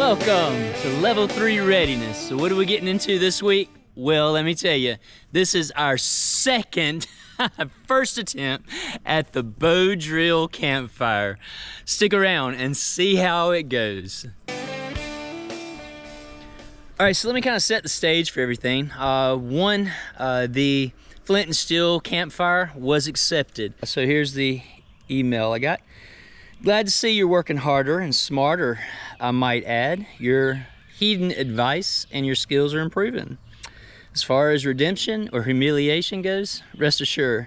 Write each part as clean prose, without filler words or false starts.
Welcome to level 3 readiness. So what are we getting into this week? Well, let me tell you, this is our first attempt at the bow drill campfire. Stick around and see how it goes. All right, so let me kind of set the stage for everything. The flint and steel campfire was accepted. So here's the email I got. Glad to see you're working harder and smarter, I might add. Your heeding advice and your skills are improving. As far as redemption or humiliation goes, rest assured,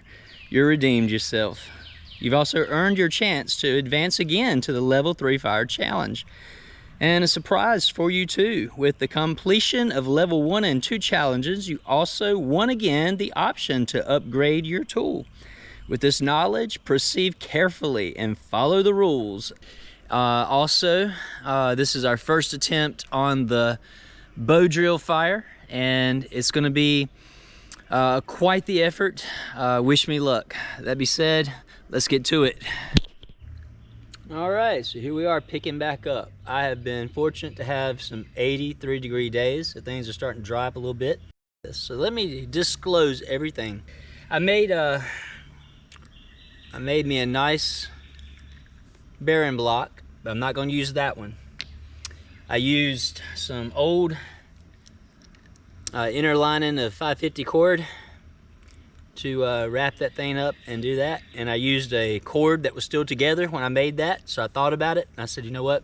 you're redeemed yourself. You've also earned your chance to advance again to the level 3 fire challenge. And a surprise for you too, with the completion of level 1 and 2 challenges, you also won again the option to upgrade your tool. With this knowledge, proceed carefully and follow the rules. This is our first attempt on the bow drill fire, and it's gonna be quite the effort. Wish me luck. That be said, let's get to it. All right, so here we are picking back up. I have been fortunate to have some 83-degree days, so things are starting to dry up a little bit. So let me disclose everything. I made me a nice bearing block, but I'm not going to use that one. I used some old inner lining of 550 cord to wrap that thing up and do that. And I used a cord that was still together when I made that, so I thought about it and I said, you know what?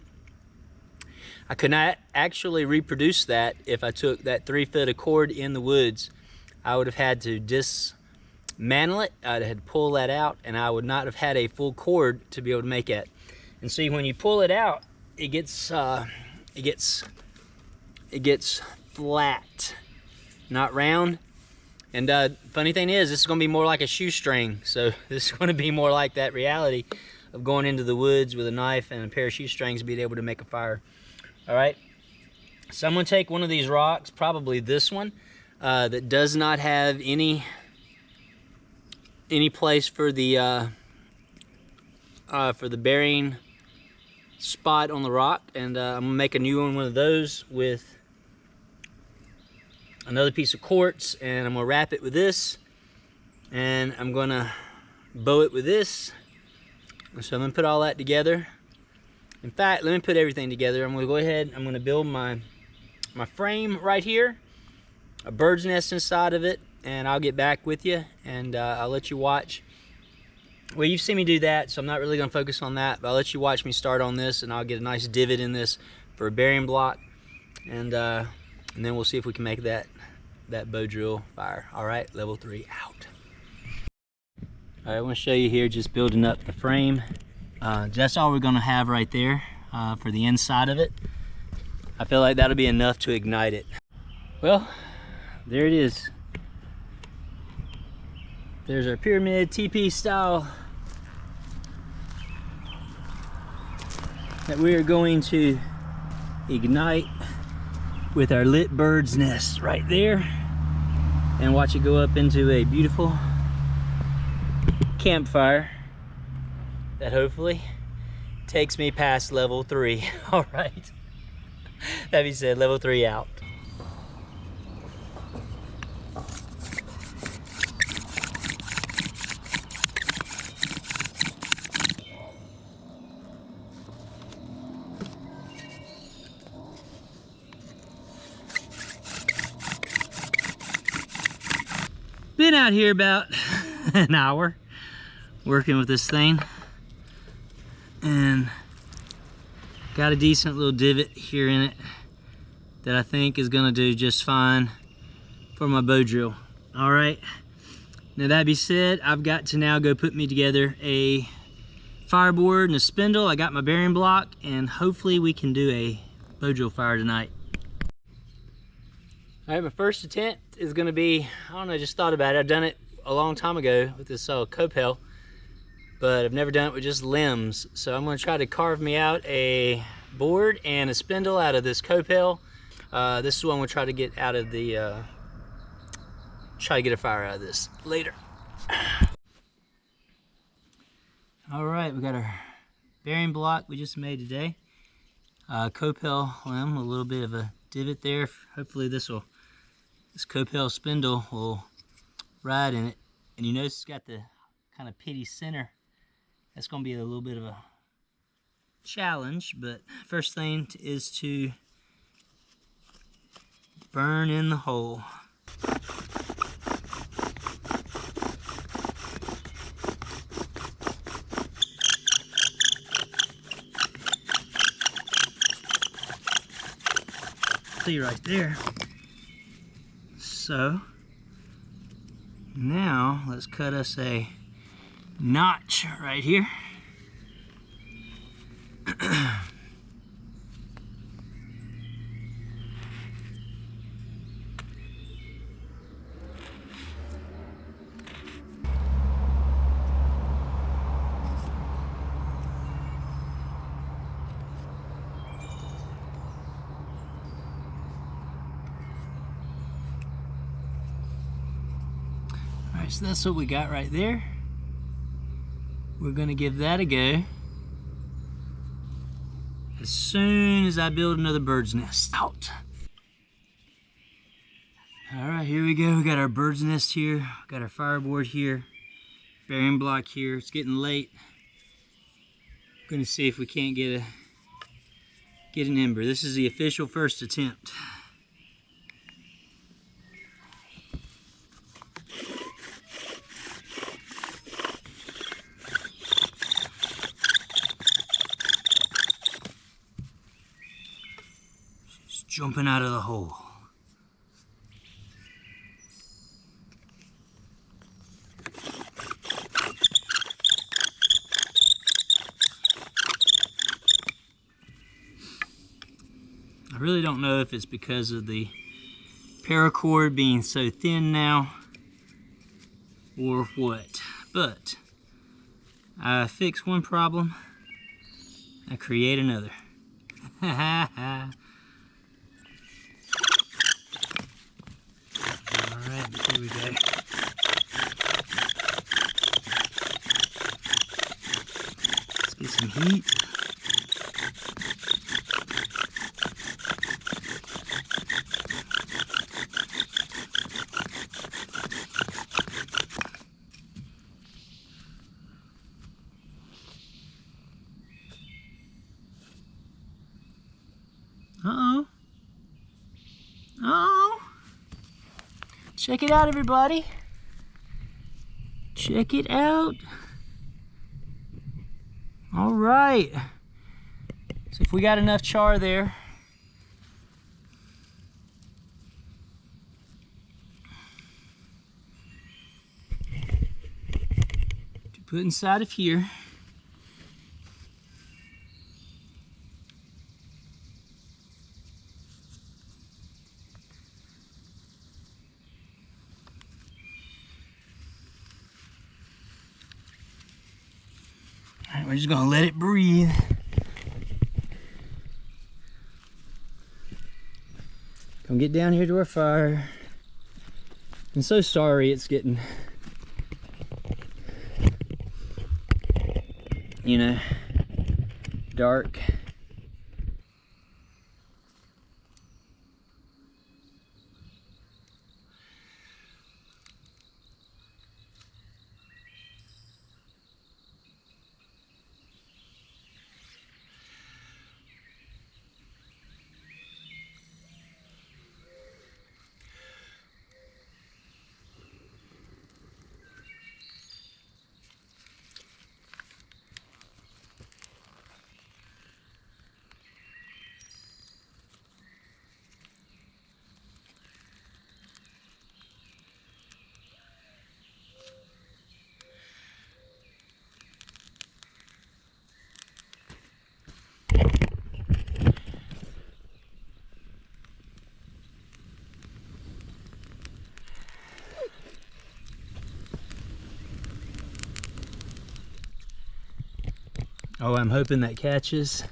I could not actually reproduce that if I took that 3 foot of cord in the woods. I would have had to dismantle it. I'd had to pull that out, and I would not have had a full cord to be able to make it. And see, when you pull it out, it gets flat, not round. And funny thing is, this is going to be more like a shoestring. So this is going to be more like that reality of going into the woods with a knife and a pair of shoestrings, being able to make a fire. All right. So I'm going to take one of these rocks, probably this one, that does not have any place for the bearing spot on the rock, and I'm gonna make a new one of those with another piece of quartz, and I'm gonna wrap it with this, and I'm gonna bow it with this. So I'm gonna put all that together. In fact, let me put everything together. I'm gonna go ahead, I'm gonna build my frame right here, a bird's nest inside of it, and I'll get back with you, and I'll let you watch. Well, you've seen me do that, so I'm not really gonna focus on that, but I'll let you watch me start on this, and I'll get a nice divot in this for a bearing block, and then we'll see if we can make that bow drill fire. All right, level 3 out. All right, I wanna show you here, just building up the frame. That's all we're gonna have right there for the inside of it. I feel like that'll be enough to ignite it. Well, there it is. There's our pyramid TP style that we are going to ignite with our lit bird's nest right there, and watch it go up into a beautiful campfire that hopefully takes me past level 3. All right, that being said, level 3 out. Been out here about an hour working with this thing, and got a decent little divot here in it that I think is gonna do just fine for my bow drill. All right, now that be said, I've got to now go put me together a fireboard and a spindle. I got my bearing block, and hopefully we can do a bow drill fire tonight. All right, my first attempt is gonna be, I don't know, I just thought about it. I've done it a long time ago with this copel, but I've never done it with just limbs. So I'm gonna try to carve me out a board and a spindle out of this copel. This is what I'm gonna try to get out of the, try to get a fire out of this later. All right, we got our bearing block we just made today. copel limb, a little bit of a divot there. Hopefully this copel spindle will ride in it. And you notice it's got the kind of pitty center. That's going to be a little bit of a challenge, but first thing is to burn in the hole. See right there. So now let's cut us a notch right here. Alright, so that's what we got right there. We're going to give that a go as soon as I build another bird's nest out. Alright, here we go. We got our bird's nest here. Got our fireboard here. Bearing block here. It's getting late. Going to see if we can't get an ember. This is the official first attempt. She's jumping out of the hole. I really don't know if it's because of the paracord being so thin now or what, but I fix one problem, I create another. Alright, here we go. Let's get some heat. Uh-oh. Uh-oh. Check it out, everybody. Check it out. All right. So if we got enough char there, to put inside of here. We're just gonna let it breathe. Come get down here to our fire. I'm so sorry it's getting, you know, dark. Oh, I'm hoping that catches.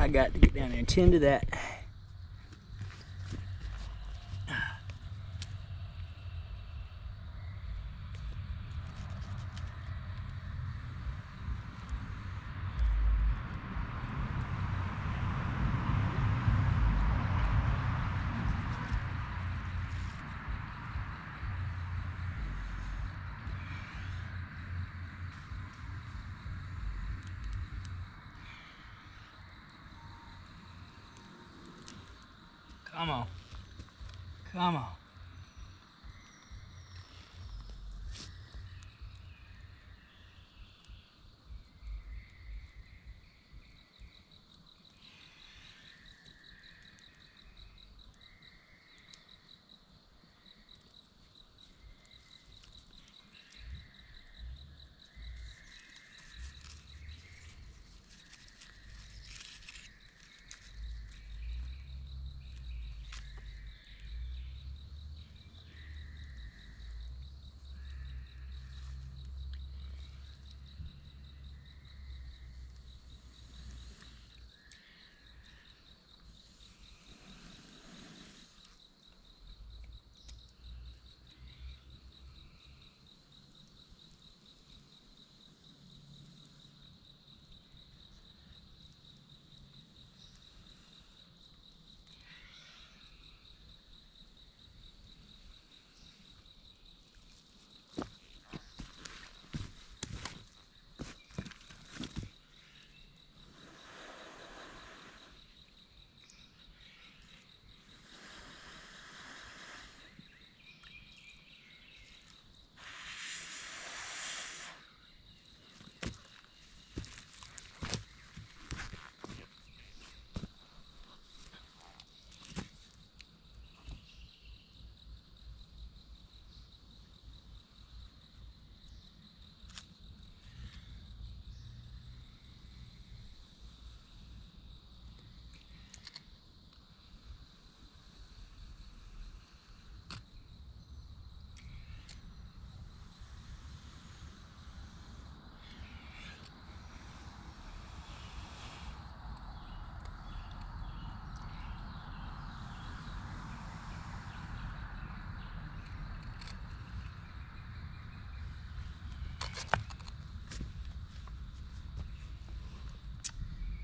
I got to get down there and tend to that. Come on. Come on.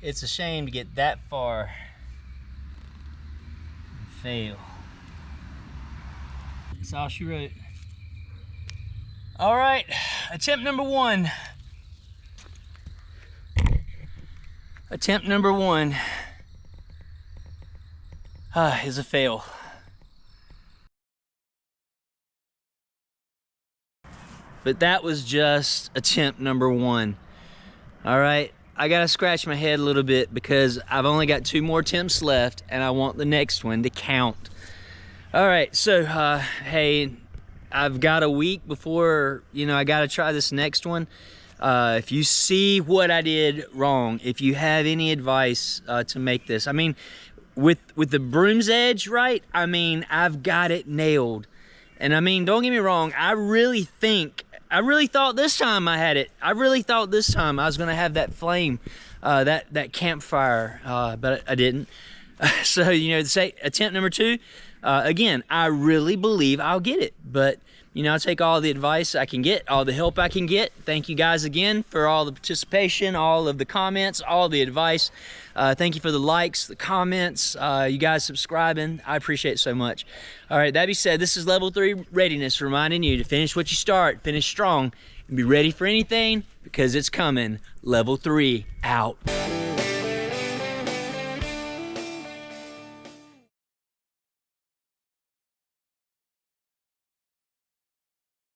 It's a shame to get that far and fail. That's all she wrote. All right, attempt number one. Attempt number one is a fail. But that was just attempt number one. All right. I gotta scratch my head a little bit because I've only got 2 more attempts left and I want the next one to count. All right, so hey, I've got a week before, you know, I gotta try this next one. If you see what I did wrong, if you have any advice to make this, I mean, with the broom's edge, right? I mean, I've got it nailed. And I mean, don't get me wrong, I really thought this time I had it. I really thought this time I was gonna have that flame, that campfire, but I didn't. So, you know, say attempt number 2, again, I really believe I'll get it, but you know, I'll take all the advice I can get, all the help I can get. Thank you guys again for all the participation, all of the comments, all the advice. Thank you for the likes, the comments, you guys subscribing. I appreciate it so much. All right, that being said, this is level 3 readiness, reminding you to finish what you start, finish strong, and be ready for anything because it's coming. Level 3 out.